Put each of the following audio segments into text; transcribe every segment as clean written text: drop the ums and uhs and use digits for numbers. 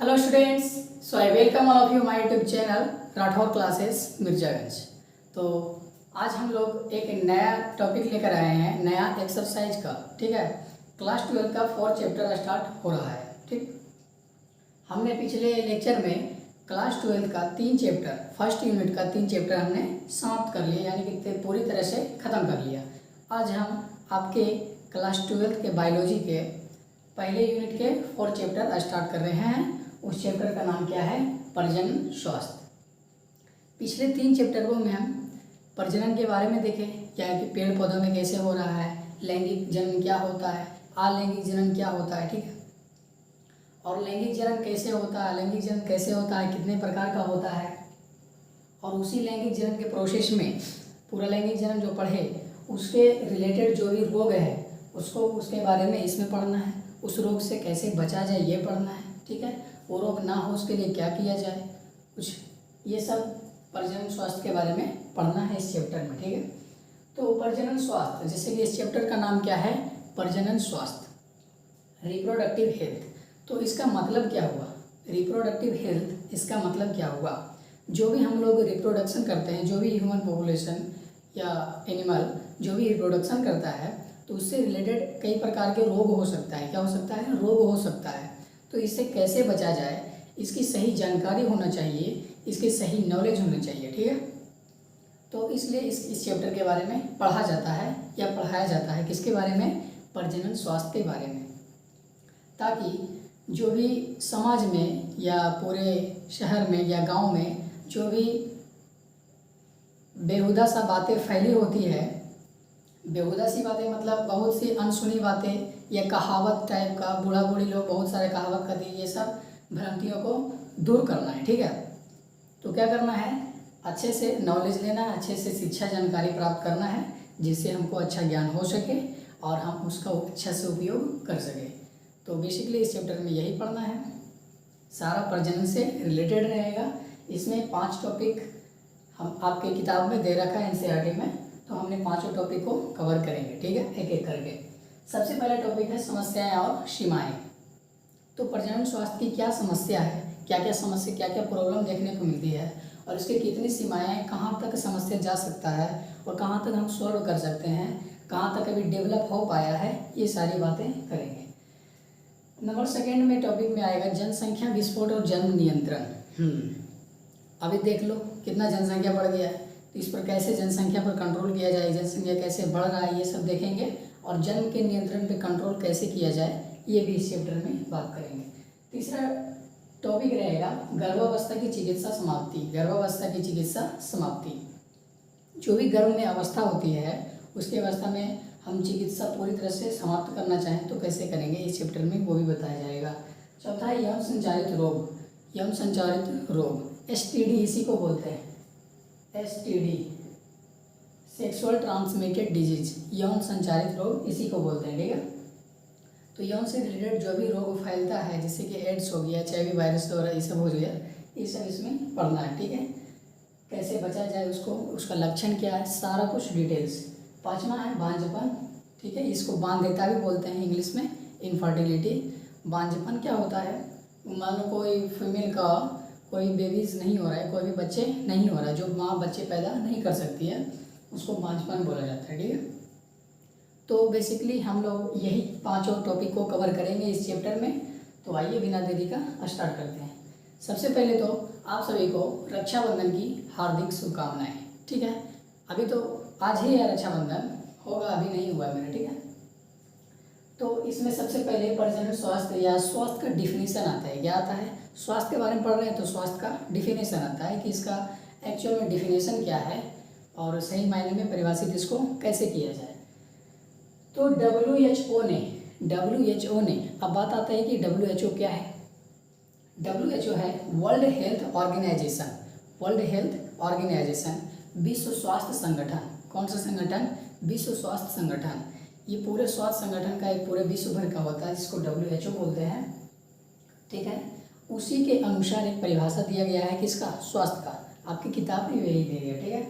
Hello students, so I welcome all of you my YouTube channel Rathore classes Mirzaganj. तो आज हम लोग एक नया टॉपिक लेकर आए हैं, नया एक्सरसाइज का। ठीक है, क्लास 12 का 4th चैप्टर स्टार्ट हो रहा है। ठीक, हमने पिछले लेक्चर में क्लास 12 का 3 चैप्टर, फर्स्ट यूनिट का 3 चैप्टर हमने समाप्त कर लिया, यानी कि पूरी तरह से ख़त्म कर लिया। आज हम आपके क्लास 12 के बायोलॉजी के पहले यूनिट के 4 चैप्टर स्टार्ट कर रहे हैं। उस चैप्टर का नाम क्या है? प्रजनन स्वास्थ्य। पिछले 3 चैप्टरों में हम प्रजनन के बारे में देखें, क्या है कि पेड़ पौधों में कैसे हो रहा है, लैंगिक जनन क्या होता है, अलैंगिक जनन क्या होता है। ठीक है, और लैंगिक जनन कैसे होता है, अलैंगिक जनन कैसे होता है, कितने प्रकार का होता है, और उसी लैंगिक जनन के प्रोसेस में पूरा लैंगिक जनन जो पढ़े उसके रिलेटेड जो भी रोग है उसको उसके बारे में इसमें पढ़ना है। उस रोग से कैसे बचा जाए ये पढ़ना है। ठीक है, वो रोग ना हो उसके लिए क्या किया जाए, कुछ ये सब प्रजनन स्वास्थ्य के बारे में पढ़ना है इस चैप्टर में। ठीक है, तो प्रजनन स्वास्थ्य, जैसे कि इस चैप्टर का नाम क्या है? प्रजनन स्वास्थ्य, रिप्रोडक्टिव हेल्थ। तो इसका मतलब क्या हुआ? रिप्रोडक्टिव हेल्थ, इसका मतलब क्या हुआ? जो भी हम लोग रिप्रोडक्शन करते हैं, जो भी ह्यूमन पॉपुलेशन या एनिमल जो भी रिप्रोडक्शन करता है, तो उससे रिलेटेड कई प्रकार के रोग हो सकता है। क्या हो सकता है? रोग हो सकता है। तो इससे कैसे बचा जाए, इसकी सही जानकारी होना चाहिए, इसकी सही नॉलेज होनी चाहिए। ठीक है, तो इसलिए इस चैप्टर के बारे में पढ़ा जाता है या पढ़ाया जाता है। किसके बारे में? प्रजनन स्वास्थ्य के बारे में, ताकि जो भी समाज में या पूरे शहर में या गांव में जो भी बेहुदा सा बातें फैली होती है, बेहुदा सी बातें मतलब बहुत सी अनसुनी बातें या कहावत टाइप का, बूढ़ा बूढ़ी लोग बहुत सारे कहावत करते हैं, ये सब भ्रांतियों को दूर करना है। ठीक है, तो क्या करना है? अच्छे से नॉलेज लेना है, अच्छे से शिक्षा जानकारी प्राप्त करना है, जिससे हमको अच्छा ज्ञान हो सके और हम उसका अच्छा से उपयोग कर सकें। तो बेसिकली इस चैप्टर में यही पढ़ना है, सारा प्रजनन से रिलेटेड रहेगा। इसमें 5 टॉपिक हम आपके किताब में दे रखा है एनसीईआरटी में, तो हमने 5 टॉपिक को कवर करेंगे। ठीक है, एक एक करके। सबसे पहला टॉपिक है समस्याएं और सीमाएं। तो प्रजनन स्वास्थ्य की क्या समस्या है, क्या क्या समस्या, क्या क्या प्रॉब्लम देखने को मिलती है, और इसके कितनी सीमाएं, कहाँ तक समस्या जा सकता है और कहाँ तक हम सॉल्व कर सकते हैं, कहाँ तक अभी डेवलप हो पाया है, ये सारी बातें करेंगे। नंबर 2 में टॉपिक में आएगा जनसंख्या विस्फोट और जन्म नियंत्रण। अभी देख लो कितना जनसंख्या बढ़ गया है, तो इस पर कैसे जनसंख्या पर कंट्रोल किया जाए, जनसंख्या कैसे बढ़ रहा है, ये सब देखेंगे। और जन्म के नियंत्रण पे कंट्रोल कैसे किया जाए, ये भी इस चैप्टर में बात करेंगे। तीसरा टॉपिक रहेगा गर्भावस्था की चिकित्सा समाप्ति। गर्भावस्था की चिकित्सा समाप्ति, जो भी गर्भ में अवस्था होती है उसकी अवस्था में हम चिकित्सा पूरी तरह से समाप्त करना चाहें तो कैसे करेंगे, इस चैप्टर में वो भी बताया जाएगा। चौथा है यौन संचारित रोग। यौन संचारित रोग, STD इसी को बोलते हैं, STD, सेक्सुअल ट्रांसमिटेड डिजीज, यौन संचारित रोग इसी को बोलते हैं। ठीक है, तो यौन से रिलेटेड जो भी रोग फैलता है, जैसे कि एड्स हो गया, HIV वायरस वगैरह, ये सब हो गया, ये सब इसमें पढ़ना है। ठीक है, कैसे बचा जाए उसको, उसका लक्षण क्या है, सारा कुछ डिटेल्स। 5वां है बांझपन। ठीक है, इसको बांध्यता भी बोलते हैं इंग्लिश में, इनफर्टिलिटी। बांझपन क्या होता है? मान लो कोई फीमेल का कोई बेबीज नहीं हो रहा है, कोई भी बच्चे नहीं हो रहा है, जो माँ बच्चे पैदा नहीं कर सकती है, उसको बांझपन बोला जाता है। ठीक है, तो बेसिकली हम लोग यही 5 टॉपिक को कवर करेंगे इस चैप्टर में। तो आइए बिना देरी का स्टार्ट करते हैं। सबसे पहले तो आप सभी को रक्षाबंधन की हार्दिक शुभकामनाएं। ठीक है, अभी तो आज ही है रक्षाबंधन, होगा अभी नहीं हुआ है मेरा। ठीक है, तो इसमें सबसे पहले प्रजनन स्वास्थ्य या स्वास्थ्य का डिफिनीशन आता है। क्या आता है? स्वास्थ्य के बारे में पढ़ रहे हैं तो स्वास्थ्य का डिफिनीशन आता है कि इसका एक्चुअल में डिफिनीशन क्या है और सही मायने में परिभाषित इसको कैसे किया जाए। तो WHO ने अब बात आता है कि WHO क्या है? WHO है world health organisation. World health organisation, विश्व स्वास्थ्य संगठन। कौन सा संगठन? विश्व स्वास्थ्य संगठन। ये पूरे स्वास्थ्य संगठन का एक पूरे विश्व भर का होता है, जिसको WHO बोलते हैं। ठीक है, उसी के अनुसार एक परिभाषा दिया गया है किसका? स्वास्थ्य का। आपकी किताब में यही दे रही है। ठीक है,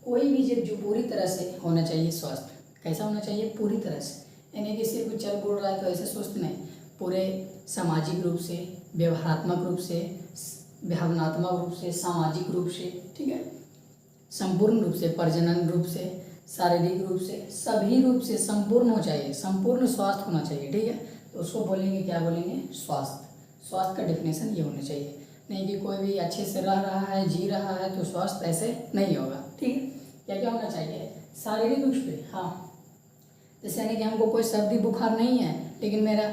कोई भी जीव जो पूरी तरह से होना चाहिए, स्वास्थ्य कैसा होना चाहिए? पूरी तरह से, यानी कि सिर्फ चल बोल रहा है तो ऐसे स्वस्थ नहीं, पूरे सामाजिक रूप से, व्यवहारात्मक रूप से, भावनात्मक रूप से, सामाजिक रूप से, ठीक है, संपूर्ण रूप से, प्रजनन रूप से, शारीरिक रूप से, सभी रूप से संपूर्ण हो चाहिए, संपूर्ण स्वास्थ्य होना चाहिए, ठीक है। तो उसको बोलेंगे, क्या बोलेंगे, स्वास्थ्य। स्वास्थ्य का डेफिनेशन ये होना चाहिए, नहीं कि कोई भी अच्छे से रह रहा है, जी रहा है तो स्वास्थ्य ऐसे नहीं होगा, ठीक है। क्या क्या होना चाहिए, शारीरिक रूप से, हाँ, जैसे यानी कि हमको कोई सर्दी बुखार नहीं है लेकिन मेरा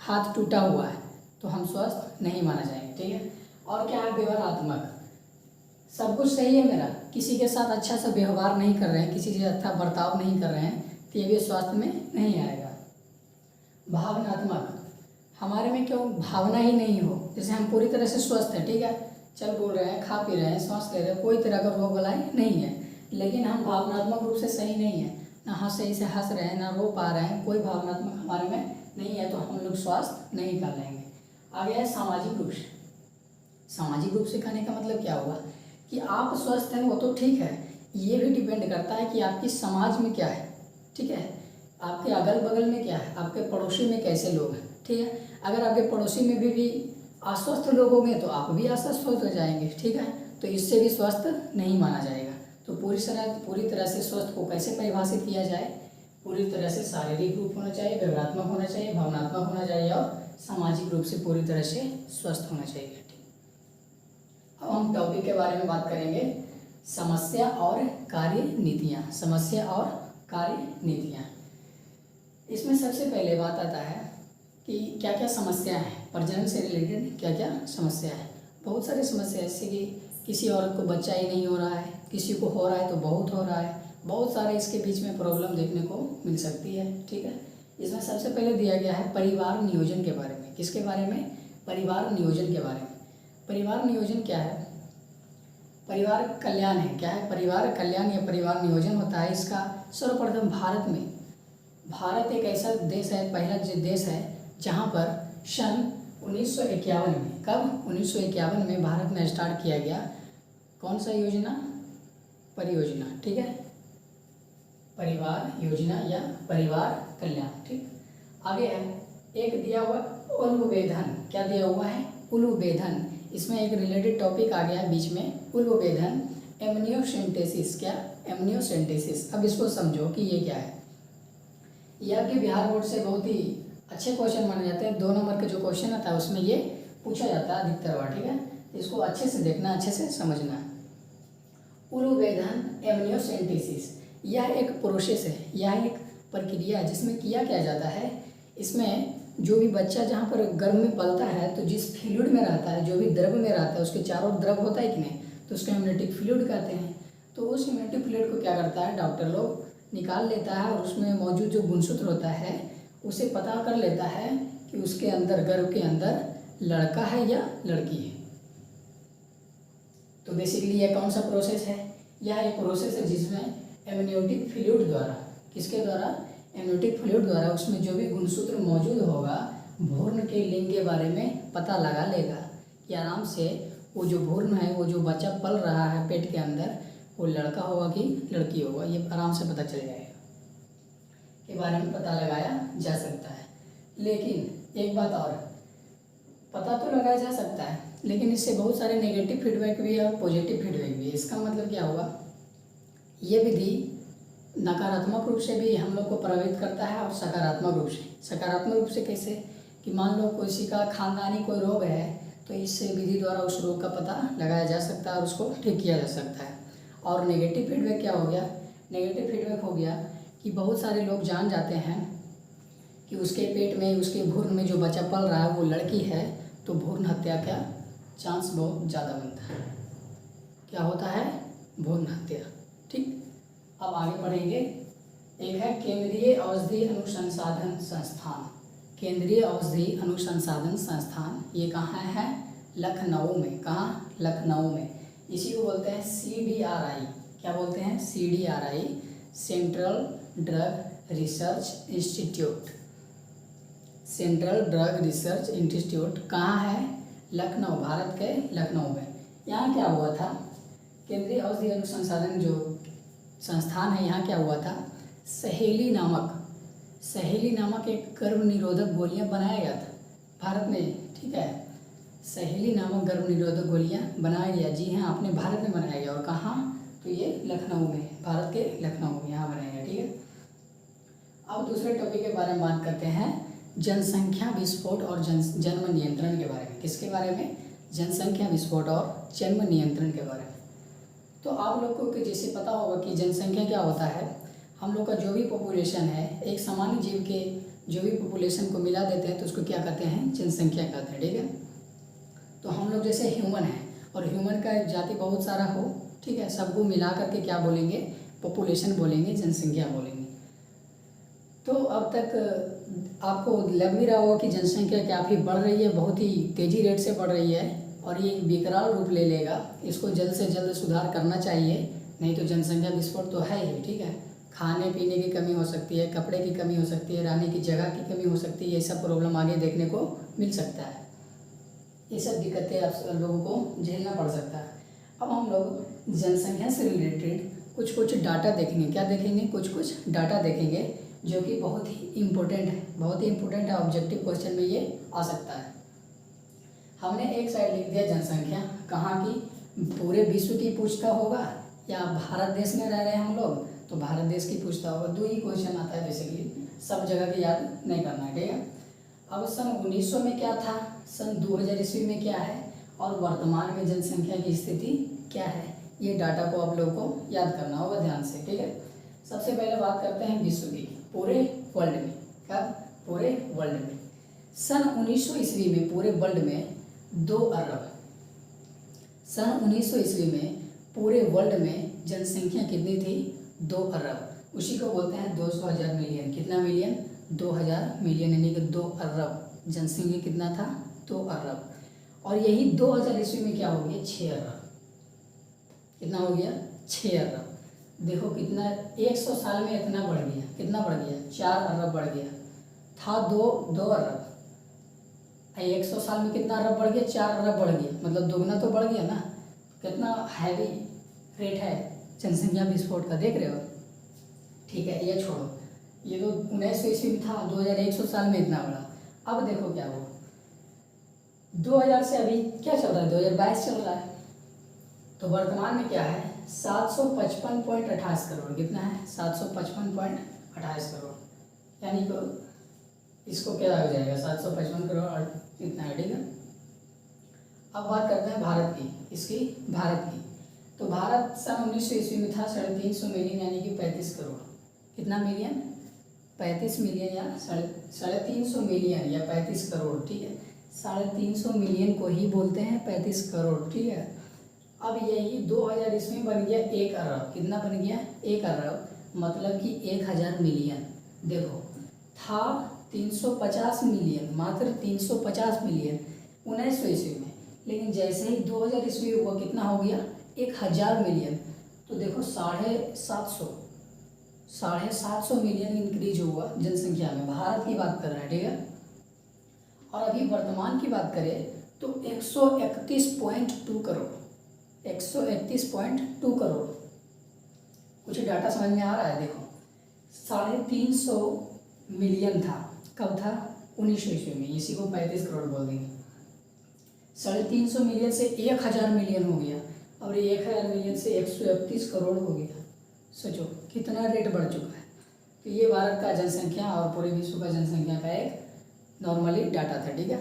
हाथ टूटा हुआ है तो हम स्वस्थ नहीं माना जाएंगे, ठीक है। और क्या है, व्यवहारात्मक, सब कुछ सही है मेरा, किसी के साथ अच्छा सा व्यवहार नहीं कर रहे हैं, किसी से अच्छा बर्ताव नहीं कर रहे हैं, तो ये भी स्वास्थ्य में नहीं आएगा। भावनात्मक, हमारे में क्यों भावना ही नहीं हो, जैसे हम पूरी तरह से स्वस्थ हैं, ठीक है, चल बोल रहे हैं, खा पी रहे हैं, सांस ले रहे हैं, कोई तरह का रोग बलाई नहीं है, लेकिन हम भावनात्मक रूप से सही नहीं है, ना सही से हंस रहे हैं, ना रो पा रहे हैं, कोई भावनात्मक हमारे में नहीं है, तो हम लोग स्वास्थ्य नहीं कर लेंगे। आगे है सामाजिक रूप से। सामाजिक रूप से कहने का मतलब क्या हुआ कि आप स्वस्थ हैं वो तो ठीक है, ये भी डिपेंड करता है कि आपकी समाज में क्या है, ठीक है, आपके अगल बगल में क्या है, आपके पड़ोसी में कैसे लोग हैं, ठीक है। अगर आपके पड़ोसी में भी अस्वस्थ लोग होंगे तो आप भी अस्वस्थ हो जाएंगे, ठीक है, तो इससे भी स्वस्थ नहीं माना जाएगा। तो पूरी तरह से स्वस्थ को कैसे परिभाषित किया जाए, पूरी तरह से शारीरिक रूप होना चाहिए, व्यवहारात्मक होना चाहिए, भावनात्मक होना चाहिए और सामाजिक रूप से पूरी तरह से स्वस्थ होना चाहिए, ठीक। अब हम टॉपिक के बारे में बात करेंगे, समस्या और कार्य नीतियाँ। समस्या और कार्य नीतियाँ, इसमें सबसे पहले बात आता है कि क्या क्या समस्या है, प्रजनन से रिलेटेड क्या क्या समस्या है। बहुत सारी समस्या है, जैसे कि किसी औरत को बच्चा ही नहीं हो रहा है, किसी को हो रहा है तो बहुत हो रहा है, बहुत सारे इसके बीच में प्रॉब्लम देखने को मिल सकती है, ठीक है। इसमें सबसे पहले दिया गया है परिवार नियोजन के बारे में। किसके बारे में, परिवार नियोजन के बारे में। परिवार नियोजन क्या है, परिवार कल्याण है, क्या है, परिवार कल्याण या परिवार नियोजन होता है। इसका सर्वप्रथम भारत एक ऐसा देश है, पहला देश है जहाँ पर सन 1951 में, कब, 1951 में भारत में स्टार्ट किया गया कौन सा योजना, परियोजना, ठीक है, परिवार योजना या परिवार कल्याण, ठीक। आगे है एक दिया हुआ उल्बेधन, क्या दिया हुआ है, उल्बेधन। इसमें एक रिलेटेड टॉपिक आ गया है बीच में, उल्बेधन, एमनियोसेंटेसिस, क्या, एमनियोसेंटेसिस। अब इसको समझो कि ये क्या है। ये आपके बिहार बोर्ड से बहुत ही अच्छे क्वेश्चन माने जाते हैं, 2 नंबर का जो क्वेश्चन आता है उसमें ये पूछा जाता है अधिकतर बार, ठीक है। इसको अच्छे से देखना, अच्छे से समझना। उल्बेधन, एमनियोसेंटेसिस, यह एक प्रोसेस है, यह एक प्रक्रिया है जिसमें किया क्या जाता है, इसमें जो भी बच्चा जहाँ पर गर्भ में पलता है तो जिस फ्लूइड में रहता है, जो भी द्रव में रहता है, उसके चारों द्रव होता है कि नहीं, तो उसको एमनियोटिक फ्लूइड कहते हैं। तो उस एमनियोटिक फ्लूइड को क्या करता है, डॉक्टर लोग निकाल लेता है और उसमें मौजूद जो गुणसूत्र होता है उसे पता कर लेता है कि उसके अंदर, गर्भ के अंदर लड़का है या लड़की है। तो बेसिकली यह कौन सा प्रोसेस है, यह एक प्रोसेस है जिसमें एमनियोटिक फ्लूइड द्वारा, किसके द्वारा, एमनियोटिक फ्लूइड द्वारा उसमें जो भी गुणसूत्र मौजूद होगा भ्रूण के लिंग के बारे में पता लगा लेगा कि आराम से वो जो भ्रूण है, वो जो बच्चा पल रहा है पेट के अंदर, वो लड़का होगा कि लड़की होगा, ये आराम से पता चल जाएगा, के बारे में पता लगाया जा सकता है। लेकिन एक बात और, पता तो लगाया जा सकता है लेकिन इससे बहुत सारे नेगेटिव फीडबैक भी है और पॉजिटिव फीडबैक भी है। इसका मतलब क्या हुआ, ये विधि नकारात्मक रूप से भी हम लोग को प्रभावित करता है और सकारात्मक रूप से। सकारात्मक रूप से कैसे, कि मान लो किसी का खानदानी कोई रोग है तो इससे विधि द्वारा उस रोग का पता लगाया जा सकता है और उसको ठीक किया जा सकता है। और नेगेटिव फीडबैक क्या हो गया, नेगेटिव फीडबैक हो गया कि बहुत सारे लोग जान जाते हैं कि उसके पेट में, उसके भ्रूण में जो बच्चा पल रहा है वो लड़की है, तो भ्रूण हत्या का चांस बहुत ज़्यादा बनता है। क्या होता है, भ्रूण हत्या, ठीक। अब आगे बढ़ेंगे, एक है केंद्रीय औषधि अनुसंधान संस्थान। केंद्रीय औषधि अनुसंधान संस्थान, ये कहाँ है, लखनऊ में। कहाँ, लखनऊ में। इसी को बोलते हैं CDRI, क्या बोलते हैं, CDRI, central drug research institute. Central drug research institute कहाँ है, लखनऊ, भारत के लखनऊ में। यहाँ क्या हुआ था, केंद्रीय औषधि अनुसंधान जो संस्थान है, यहाँ क्या हुआ था, सहेली नामक एक गर्भ निरोधक गोलियाँ बनाया गया था। भारत में, ठीक है, सहेली नामक गर्भ निरोधक गोलियां बनाया गया। जी हाँ, अपने भारत में बनाया गया। और कहाँ? तो ये लखनऊ में, भारत के लखनऊ में यहाँ बनाया गया। ठीक है, अब दूसरे टॉपिक के बारे में बात करते हैं, जनसंख्या विस्फोट और जन्म नियंत्रण के बारे में। किसके बारे में? जनसंख्या विस्फोट और जन्म नियंत्रण के बारे में। तो आप लोग को जैसे पता होगा कि जनसंख्या क्या होता है। हम लोग का जो भी पॉपुलेशन है, एक सामान्य जीव के जो भी पॉपुलेशन को मिला देते हैं तो उसको क्या कहते हैं? जनसंख्या कहते हैं। ठीक है, तो हम लोग जैसे ह्यूमन हैं और ह्यूमन का जाति बहुत सारा हो, ठीक है, सबको मिला करके क्या बोलेंगे? पॉपुलेशन बोलेंगे, जनसंख्या बोलेंगे। तो अब तक आपको लग भी रहा होगा कि जनसंख्या काफ़ी बढ़ रही है, बहुत ही तेज़ी रेट से बढ़ रही है और ये विकराल रूप ले लेगा। इसको जल्द से जल्द सुधार करना चाहिए, नहीं तो जनसंख्या विस्फोट तो है ही। ठीक है, खाने पीने की कमी हो सकती है, कपड़े की कमी हो सकती है, रहने की जगह की कमी हो सकती है, ये सब प्रॉब्लम आगे देखने को मिल सकता है। ये सब दिक्कतें आप लोगों को झेलना पड़ सकता है। अब हम लोग जनसंख्या से रिलेटेड कुछ डाटा देखेंगे। क्या देखेंगे? कुछ डाटा देखेंगे जो कि बहुत ही इम्पोर्टेंट है, बहुत ही इम्पोर्टेंट है। ऑब्जेक्टिव क्वेश्चन में ये आ सकता है। हमने एक साइड लिख दिया जनसंख्या, कहाँ की? पूरे विश्व की पूछता होगा या भारत देश में रह रहे हैं हम लोग तो भारत देश की पूछता होगा। दो ही क्वेश्चन आता है बेसिकली, सब जगह के याद नहीं करना है। ठीक है, अब सन 1900 में क्या था, सन 2000 ईस्वी में क्या है और वर्तमान में जनसंख्या की स्थिति क्या है, ये डाटा को आप लोगों को याद करना होगा ध्यान से। ठीक है, सबसे पहले बात करते हैं विश्व की, पूरे वर्ल्ड में। कब? पूरे वर्ल्ड में सन 1900 ईस्वी में पूरे वर्ल्ड में 2 अरब, सन 1900 ईस्वी में पूरे वर्ल्ड में जनसंख्या कितनी थी? 2 अरब। उसी को बोलते हैं 200,000 मिलियन। कितना मिलियन? 2000 मिलियन, यानी कि 2 अरब। जनसंख्या कितना था? 2 अरब। और यही 2000 ईस्वी में क्या हो गया? 6 अरब। कितना हो गया? 6 अरब। देखो कितना, 100 साल में इतना बढ़ गया। कितना बढ़ गया? 4 अरब बढ़ गया। था 2 अरब, 100 साल में कितना अरब बढ़ गया? 4 अरब बढ़ गया, मतलब दुगना तो बढ़ गया ना। कितना हैवी रेट है जनसंख्या विस्फोट का, देख रहे हो। ठीक है, ये छोड़ो, ये तो 1900 ईस्वी में था, 2100 साल में इतना बढ़ा। अब देखो क्या हुआ, 2000 से अभी क्या चल रहा है? 2022 चल रहा है। तो वर्तमान में क्या है? 755.28 करोड़। कितना है? 755.28 करोड़, यानी कि इसको क्या हो जाएगा? 755 करोड़ और इतना है। ठीक है, अब बात करते हैं भारत की, इसकी भारत की। तो भारत सन 1900 ईस्वी में था 350 मिलियन, यानी कि 35 करोड़। कितना मिलियन? 35 मिलियन या 350 मिलियन या 35 करोड़। ठीक है, 350 मिलियन को ही बोलते हैं 35 करोड़। ठीक है, अब यही 2000 ईस्वी में बन गया 1 अरब। कितना बन गया? 1 अरब, मतलब कि 1000 मिलियन। देखो, था 350 मिलियन, मात्र 350 मिलियन 1900 ईस्वी में, लेकिन जैसे ही 2000 ईस्वी हुआ कितना हो गया? 1000 मिलियन। तो देखो 750 मिलियन इंक्रीज हुआ जनसंख्या में। भारत की बात कर रहे हैं। ठीक है, और अभी वर्तमान की बात करें तो 131.2 करोड़, 131.2 करोड़। कुछ डाटा समझ में आ रहा है? देखो 350 मिलियन था, कब था? 1900 ईस्वी में, इसी को 35 करोड़ बोल देंगे। 350 मिलियन से 1000 मिलियन हो गया, और ये 1000 मिलियन से 131 करोड़ हो गया। सोचो कितना रेट बढ़ चुका है। तो ये भारत का जनसंख्या और पूरे विश्व का जनसंख्या का एक नॉर्मली डाटा था। ठीक है,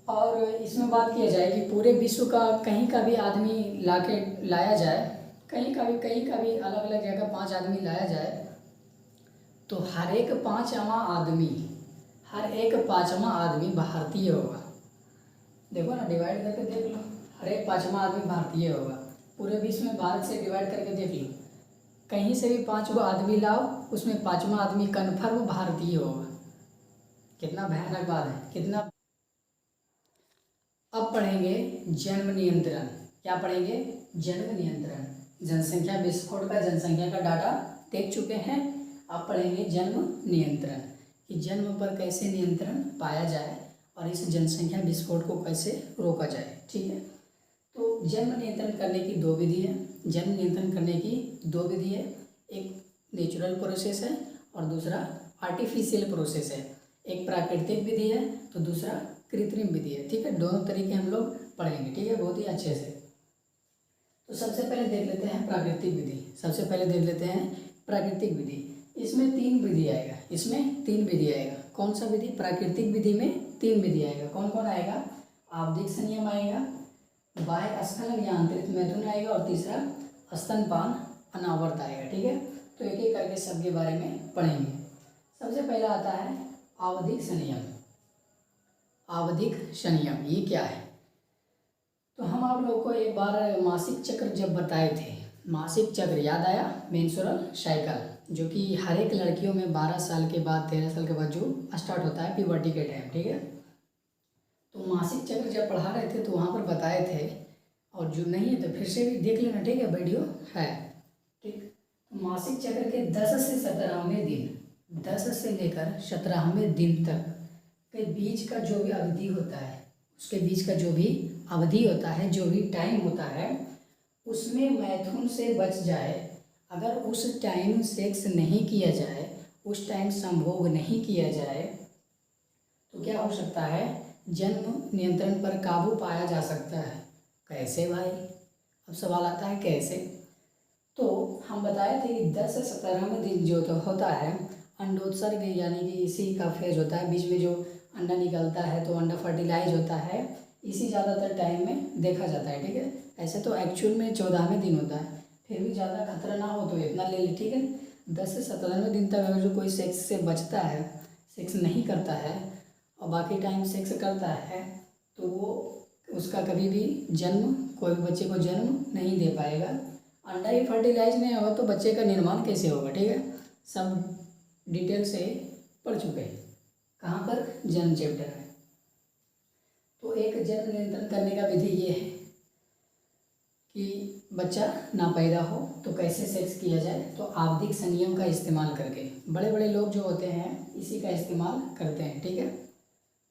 और इसमें बात किया जाए कि पूरे विश्व का कहीं का भी आदमी लाया जाए, कहीं का भी अलग अलग जगह 5 आदमी लाया जाए, तो हर एक पाँचवां आदमी भारतीय होगा। देखो ना, डिवाइड करके देख लो, हर एक 5वां आदमी भारतीय होगा। पूरे विश्व में भारत से डिवाइड करके देख लो, कहीं से भी 5 गो आदमी लाओ, उसमें 5वां आदमी कन्फर्म भारतीय होगा। कितना भयानक बात है, कितना। अब पढ़ेंगे जन्म नियंत्रण। क्या पढ़ेंगे? जन्म नियंत्रण। जनसंख्या विस्फोट का, जनसंख्या का डाटा देख चुके हैं। अब पढ़ेंगे जन्म नियंत्रण, कि जन्म पर कैसे नियंत्रण पाया जाए और इस जनसंख्या विस्फोट को कैसे रोका जाए। ठीक है, तो जन्म नियंत्रण करने की 2 विधि है। जन्म नियंत्रण करने की 2 विधि है, एक नेचुरल प्रोसेस है और दूसरा आर्टिफिशियल प्रोसेस है। एक प्राकृतिक विधि है तो दूसरा कृत्रिम विधि है। ठीक है, दोनों तरीके हम लोग पढ़ेंगे। ठीक है, बहुत ही अच्छे से। तो सबसे पहले देख लेते हैं प्राकृतिक विधि। सबसे पहले देख लेते हैं प्राकृतिक विधि। इसमें 3 विधि आएगा। इसमें 3 विधि आएगा। कौन सा विधि? प्राकृतिक विधि में 3 विधि आएगा। कौन कौन आएगा? आवधिक संयम आएगा, बाह्य स्खलन या आंतरिक मैथुन आएगा, और तीसरा स्तनपान अनावर्त आएगा। ठीक है, तो एक एक करके सबके बारे में पढ़ेंगे। सबसे पहला आता है आवधिक संयम। आवधिक संयम ये क्या है? तो हम आप लोग को एक बार मासिक चक्र जब बताए थे, मासिक चक्र याद आया? मेंस्ट्रुअल साइकिल, जो कि हर एक लड़कियों में 12 साल के बाद 13 साल के बाद जो स्टार्ट होता है प्यूबर्टी के टाइम। ठीक है, तो मासिक चक्र जब पढ़ा रहे थे तो वहाँ पर बताए थे, और जो नहीं है तो फिर से भी देख लेना। ठीक है, वीडियो है। ठीक, तो मासिक चक्र के 10 से 17वें दिन, 10 से लेकर 17वें दिन तक के बीच का जो भी अवधि होता है, उसके बीच का जो भी अवधि होता है, जो भी टाइम होता है, उसमें मैथुन से बच जाए। अगर उस टाइम सेक्स नहीं किया जाए, उस टाइम संभोग नहीं किया जाए, तो क्या हो सकता है? जन्म नियंत्रण पर काबू पाया जा सकता है। कैसे भाई? अब सवाल आता है कैसे? तो हम बताए थे कि 10 से 17वें दिन जो तो होता है अंडोत्सर्ग, यानी कि इसी का फेज होता है, बीच में जो अंडा निकलता है तो अंडा फर्टिलाइज होता है, इसी ज़्यादातर टाइम में देखा जाता है। ठीक है, ऐसे तो एक्चुअल में 14वें दिन होता है, फिर भी ज़्यादा खतरा ना हो तो इतना ले ले। ठीक है, 10 से 17वें दिन तक अगर जो कोई सेक्स से बचता है, सेक्स नहीं करता है और बाकी टाइम सेक्स करता है, तो वो उसका कभी भी जन्म, कोई भी बच्चे को जन्म नहीं दे पाएगा। अंडा ही फर्टिलाइज नहीं होगा तो बच्चे का निर्माण कैसे होगा? ठीक है, सब डिटेल से पढ़ चुके हैं। कहाँ पर? जन्म चैप्टर में। तो एक जन्म नियंत्रण करने का विधि ये है कि बच्चा ना पैदा हो तो कैसे सेक्स किया जाए, तो आवधिक संयम का इस्तेमाल करके। बड़े बड़े लोग जो होते हैं इसी का इस्तेमाल करते हैं। ठीक है,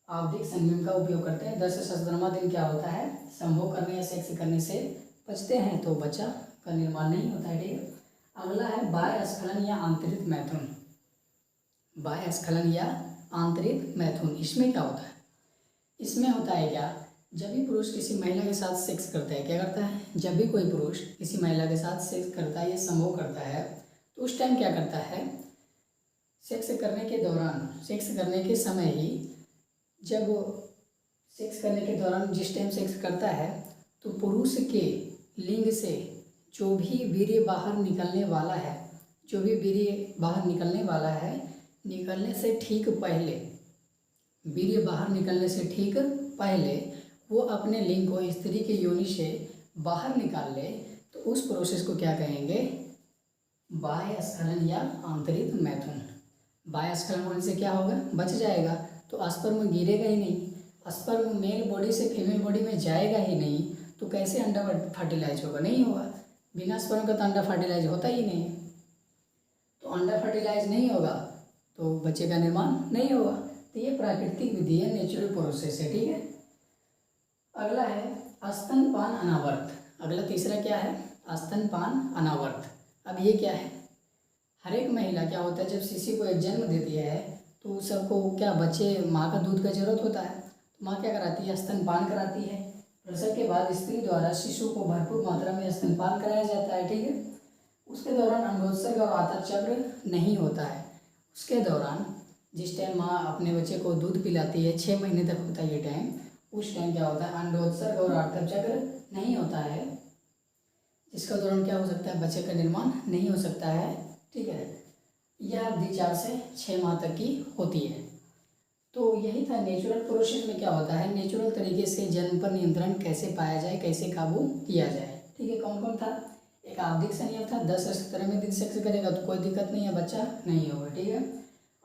आवधिक संयम का उपयोग करते हैं। 10 से 17वां दिन क्या होता है? संभोग करने या सेक्स करने से बचते हैं तो बच्चा का निर्माण नहीं होता है। ठीक है, अगला है बाह्य स्खलन या आंतरिक मैथुन। बाह्य स्खलन या आंतरिक मैथुन, इसमें क्या होता है? इसमें होता है क्या? जब भी पुरुष किसी महिला के साथ सेक्स करता है, क्या करता है? जब भी कोई पुरुष किसी महिला के साथ सेक्स करता है या संभोग करता है, तो उस टाइम क्या करता है? सेक्स करने के दौरान, सेक्स करने के समय ही, जब सेक्स करने के दौरान जिस टाइम सेक्स करता है, तो पुरुष के लिंग से जो भी वीर्य बाहर निकलने वाला है, जो भी वीर्य बाहर निकलने वाला है, निकलने से ठीक पहले, वीर्य बाहर निकलने से ठीक पहले वो अपने लिंग को स्त्री के योनि से बाहर निकाल ले, तो उस प्रोसेस को क्या कहेंगे? बाह्य स्खलन या आंतरिक मैथुन। बाह्य स्खलन होने से क्या होगा? बच जाएगा, तो स्पर्म गिरेगा ही नहीं, स्पर्म मेल बॉडी से फीमेल बॉडी में जाएगा ही नहीं, तो कैसे अंडा फर्टिलाइज होगा? नहीं होगा। बिना स्पर्म का तो अंडा फर्टिलाइज होता ही नहीं। तो अंडा फर्टिलाइज नहीं होगा तो बच्चे का निर्माण नहीं होगा। तो ये प्राकृतिक विधि है, नेचुरल प्रोसेस है। ठीक है, अगला है स्तनपान अनावर्त। अगला तीसरा क्या है? स्तनपान अनावर्त। अब ये क्या है? हर एक महिला क्या होता है, जब शिशु को एक जन्म देती है तो सबको क्या, बच्चे माँ का दूध का जरूरत होता है, तो माँ क्या कराती है? स्तनपान कराती है। प्रसव के बाद स्त्री द्वारा शिशु को भरपूर मात्रा में स्तनपान कराया जाता है। ठीक है, उसके दौरान अंडोत्सर्ग और आतर चक्र नहीं होता है। उसके दौरान जिस टाइम माँ अपने बच्चे को दूध पिलाती है, 6 महीने तक होता है ये टाइम, उस टाइम क्या होता है? अंडोत्सर्ग और आतर चक्र नहीं होता है, जिसके दौरान क्या हो सकता है? बच्चे का निर्माण नहीं हो सकता है। ठीक है, यह अवधि 4 से 6 माह तक की होती है। तो यही था नेचुरल प्रोसेस में क्या होता है, नेचुरल तरीके से जन्म पर नियंत्रण कैसे पाया जाए, कैसे काबू किया जाए। ठीक है, कौन कौन था? एक आवधिक संयम था, 10 से 17वें दिन सेक्स करेगा तो कोई दिक्कत नहीं है, बच्चा नहीं होगा। ठीक है,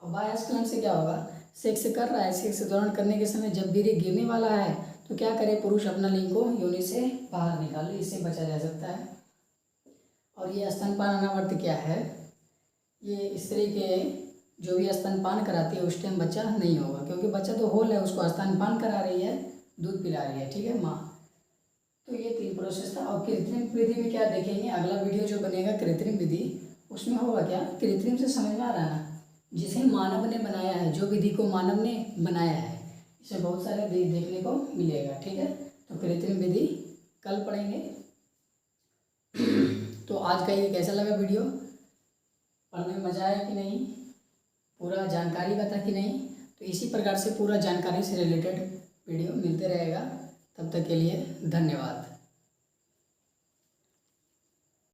और बाह्य स्खलन से क्या होगा? सेक्स कर रहा है, सेक्स दौरान करने के समय जब वीर्य गिरने वाला है तो क्या करे? पुरुष अपना लिंग को योनि से बाहर निकाले, इससे बचा जा सकता है। और ये स्तनपान अनावर्त क्या है? ये स्त्री के जो भी स्तनपान कराती है उस टाइम बच्चा नहीं होगा, क्योंकि बच्चा तो होल है, उसको स्तनपान करा रही है, दूध पिला रही है। ठीक है माँ। तो ये 3 प्रोसेस था। और कृत्रिम विधि में क्या देखेंगे? अगला वीडियो जो बनेगा कृत्रिम विधि, उसमें होगा क्या? कृत्रिम से समझ में आ रहा है ना? जिसे मानव ने बनाया है, जो विधि को मानव ने बनाया है, इसमें बहुत सारे विधि देखने को मिलेगा। ठीक है, तो कृत्रिम विधि कल पढ़ेंगे। तो आज का ये कैसा लगा वीडियो, पढ़ने में मज़ा आया कि नहीं, पूरा जानकारी बता कि नहीं। तो इसी प्रकार से पूरा जानकारी से रिलेटेड वीडियो मिलते रहेगा। तब तक के लिए धन्यवाद।